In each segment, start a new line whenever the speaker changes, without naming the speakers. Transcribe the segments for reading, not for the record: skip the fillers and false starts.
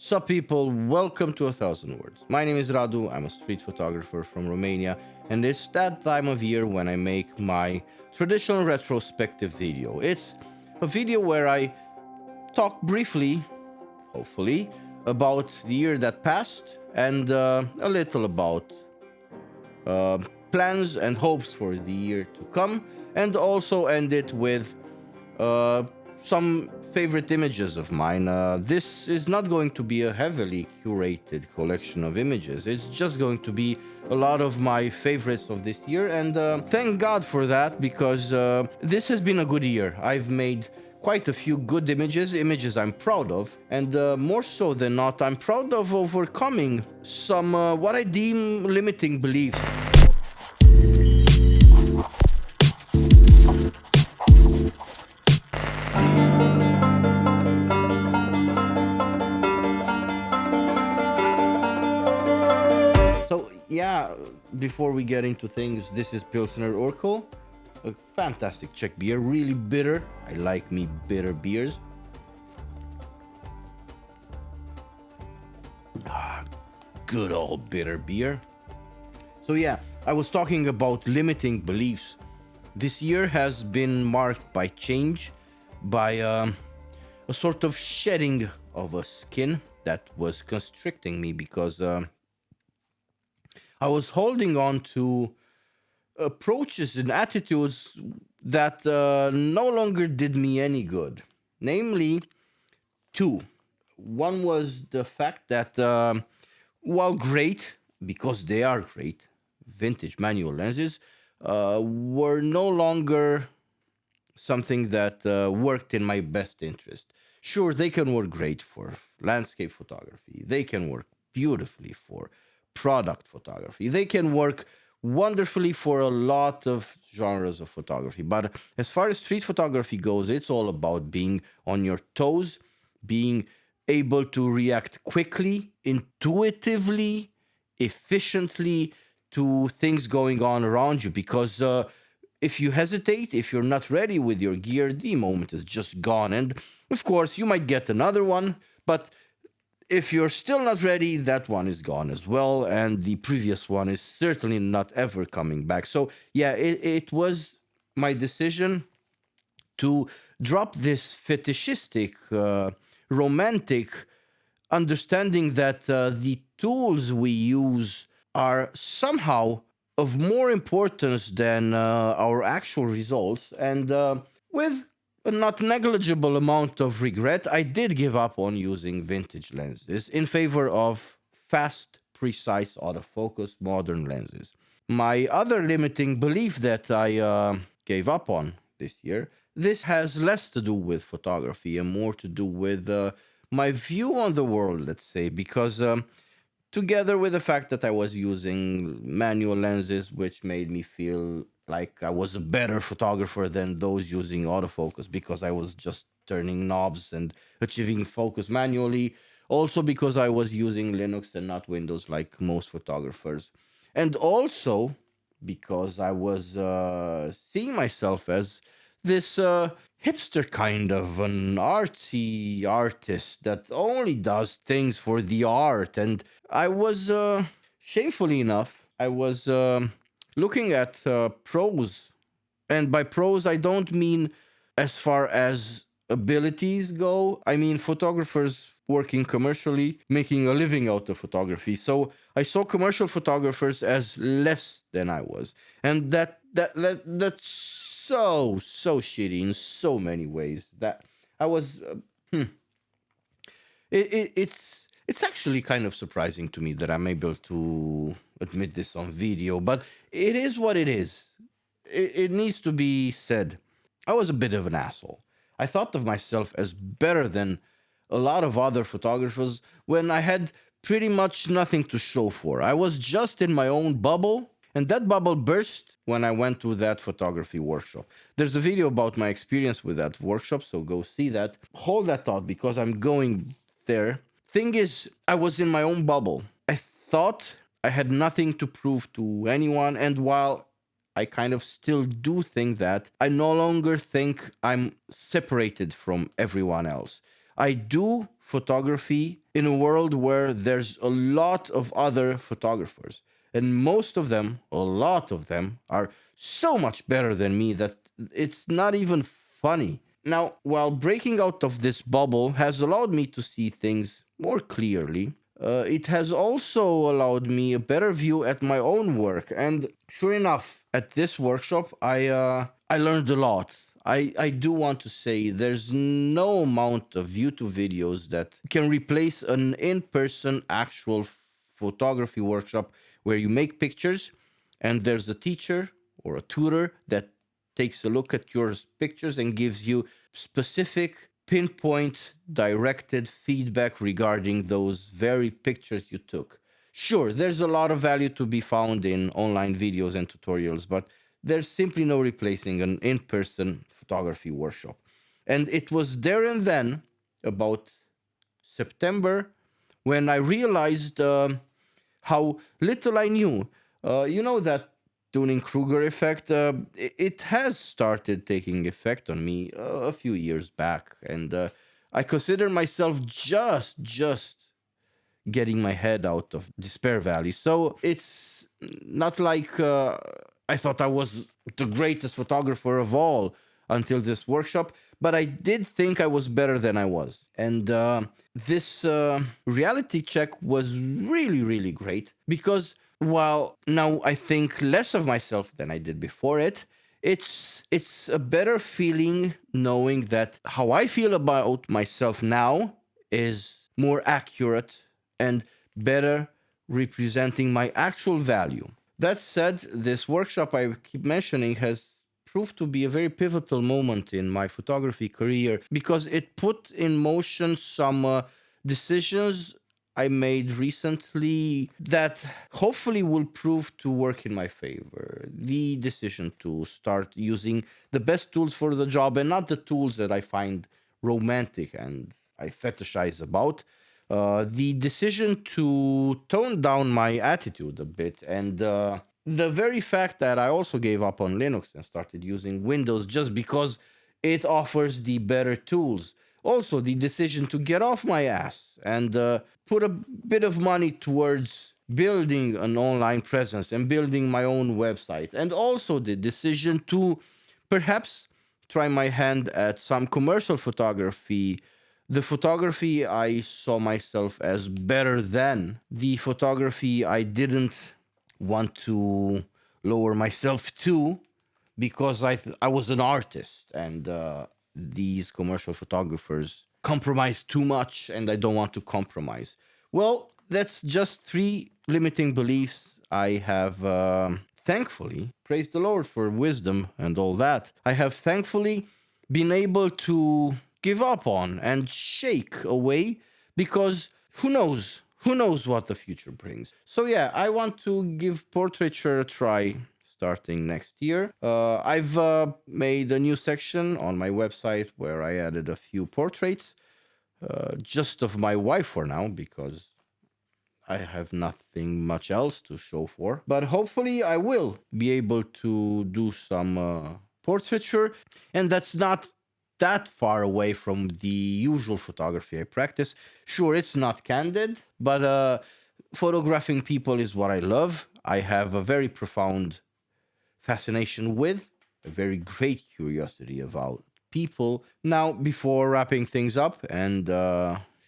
Sup people, welcome to 1000 Words. My name is Radu, I'm a street photographer from Romania, and it's that time of year when I make my traditional retrospective video. It's a video where I talk briefly, hopefully, about the year that passed and a little about uh, plans and hopes for the year to come, and also end it with uh, some favorite images of mine. This is not going to be a heavily curated collection of images. It's just going to be a lot of my favorites of this year, and thank God for that, because this has been a good year. I've made quite a few good images I'm proud of, and more so than not, I'm proud of overcoming some what I deem limiting beliefs. So yeah, before we get into things, this is Pilsner Urquell, a fantastic Czech beer, really bitter. I like me bitter beers. Good old bitter beer. So yeah, I was talking about limiting beliefs. This year has been marked by change, by a sort of shedding of a skin that was constricting me, because I was holding on to approaches and attitudes that no longer did me any good. Namely, two. One was the fact that, while great, because they are great, vintage manual lenses were no longer something that worked in my best interest. Sure, they can work great for landscape photography. They can work beautifully for product photography. They can work wonderfully for a lot of genres of photography. But as far as street photography goes, it's all about being on your toes, being able to react quickly, intuitively, efficiently to things going on around you. Because if you hesitate, if you're not ready with your gear, the moment is just gone. And of course, you might get another one, but if you're still not ready, that one is gone as well. And the previous one is certainly not ever coming back. So, yeah, it was my decision to drop this fetishistic, romantic understanding that the tools we use are somehow of more importance than our actual results. And with a not negligible amount of regret, I did give up on using vintage lenses in favor of fast, precise autofocus modern lenses. My other limiting belief that I gave up on this year, this has less to do with photography and more to do with my view on the world, let's say, because together with the fact that I was using manual lenses, which made me feel like I was a better photographer than those using autofocus, because I was just turning knobs and achieving focus manually. Also, because I was using Linux and not Windows like most photographers. And also because I was seeing myself as this hipster kind of an artsy artist that only does things for the art. And I was, shamefully enough, I was looking at pros. And by pros, I don't mean as far as abilities go. I mean photographers working commercially, making a living out of photography. So I saw commercial photographers as less than I was, and that's so shitty in so many ways. That I was. It's actually kind of surprising to me that I'm able to admit this on video, but it is what it is. It needs to be said. I was a bit of an asshole. I thought of myself as better than a lot of other photographers when I had pretty much nothing to show for. I was just in my own bubble, and that bubble burst when I went to that photography workshop. There's a video about my experience with that workshop, so go see that. Hold that thought, because I'm going there. Thing is, I was in my own bubble. I thought I had nothing to prove to anyone, and while I kind of still do think that, I no longer think I'm separated from everyone else. I do photography in a world where there's a lot of other photographers. And most of them, a lot of them, are so much better than me that it's not even funny. Now, while breaking out of this bubble has allowed me to see things more clearly, it has also allowed me a better view at my own work. And sure enough, at this workshop, I learned a lot. I do want to say there's no amount of YouTube videos that can replace an in-person actual photography workshop where you make pictures and there's a teacher or a tutor that takes a look at your pictures and gives you specific, pinpoint, directed feedback regarding those very pictures you took. Sure, there's a lot of value to be found in online videos and tutorials, but there's simply no replacing an in person photography workshop. And it was there and then, about September, when I realized how little I knew. You know that Dunning-Kruger effect? It has started taking effect on me a few years back, and I consider myself just getting my head out of despair valley. So it's not like I thought I was the greatest photographer of all until this workshop, but I did think I was better than I was. And this reality check was really great because while now I think less of myself than I did before it's a better feeling knowing that how I feel about myself now is more accurate and better representing my actual value. That said, this workshop I keep mentioning has proved to be a very pivotal moment in my photography career because it put in motion some decisions I made recently that hopefully will prove to work in my favor. The decision to start using the best tools for the job and not the tools that I find romantic and I fetishize about. The decision to tone down my attitude a bit and the very fact that I also gave up on Linux and started using Windows just because it offers the better tools. Also, the decision to get off my ass and put a bit of money towards building an online presence and building my own website. And also the decision to perhaps try my hand at some commercial photography, the photography I saw myself as better than, the photography I didn't want to lower myself to because I was an artist and these commercial photographers compromise too much and I don't want to compromise. Well, that's just three limiting beliefs I have thankfully, praise the Lord for wisdom and all that, I have thankfully been able to give up on and shake away because who knows what the future brings. So yeah, I want to give portraiture a try starting next year. I've made a new section on my website where I added a few portraits just of my wife for now because I have nothing much else to show for. But hopefully I will be able to do some portraiture, and that's not that far away from the usual photography I practice. Sure, it's not candid, but photographing people is what I love. I have a very profound fascination with, a very great curiosity about people. Now, before wrapping things up and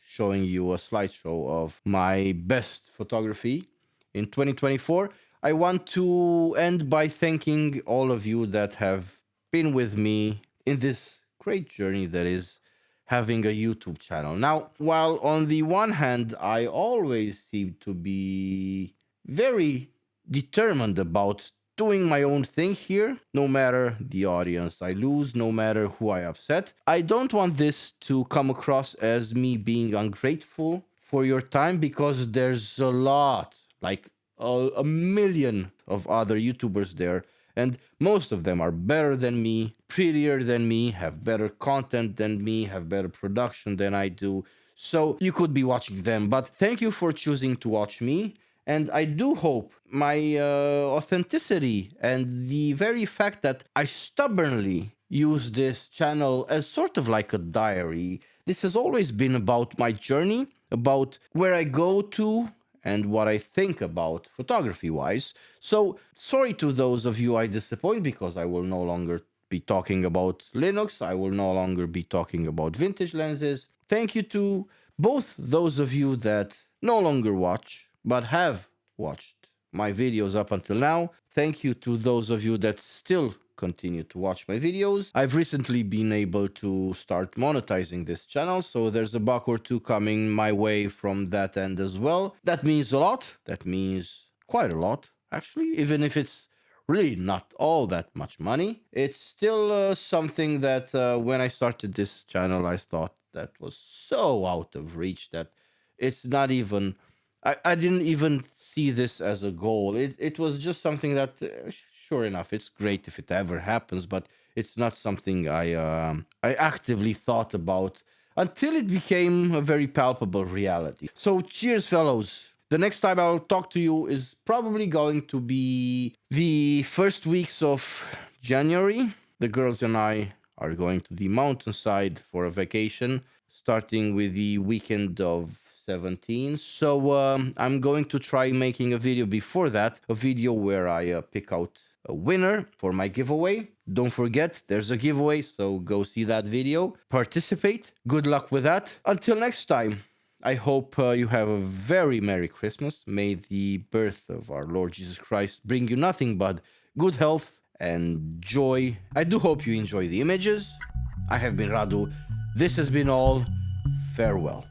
showing you a slideshow of my best photography in 2024, I want to end by thanking all of you that have been with me in this great journey that is having a YouTube channel. Now, while on the one hand, I always seem to be very determined about doing my own thing here, no matter the audience I lose, no matter who I upset. I don't want this to come across as me being ungrateful for your time because there's a lot, like a million of other YouTubers there, and most of them are better than me, prettier than me, have better content than me, have better production than I do. So you could be watching them, but thank you for choosing to watch me. And I do hope my authenticity and the very fact that I stubbornly use this channel as sort of like a diary, This has always been about my journey, about where I go to, and what I think about photography wise. So, sorry to those of you I disappoint, because I will no longer be talking about Linux. I will no longer be talking about vintage lenses. Thank you to both those of you that no longer watch, but have watched my videos up until now. Thank you to those of you that still continue to watch my videos. I've recently been able to start monetizing this channel, so there's a buck or two coming my way from that end as well. That means a lot. That means quite a lot, actually, even if it's really not all that much money. It's still something that when I started this channel, I thought that was so out of reach that it's not even, I didn't even see this as a goal. It was just something that, sure enough, it's great if it ever happens, but it's not something I actively thought about until it became a very palpable reality. So cheers, fellows. The next time I'll talk to you is probably going to be the first weeks of January. The girls and I are going to the mountainside for a vacation, starting with the weekend of 17. So I'm going to try making a video before that, a video where I pick out a winner for my giveaway. Don't forget, there's a giveaway, so go see that video. Participate. Good luck with that. Until next time, I hope you have a very Merry Christmas. May the birth of our Lord Jesus Christ bring you nothing but good health and joy. I do hope you enjoy the images. I have been Radu. This has been all. Farewell.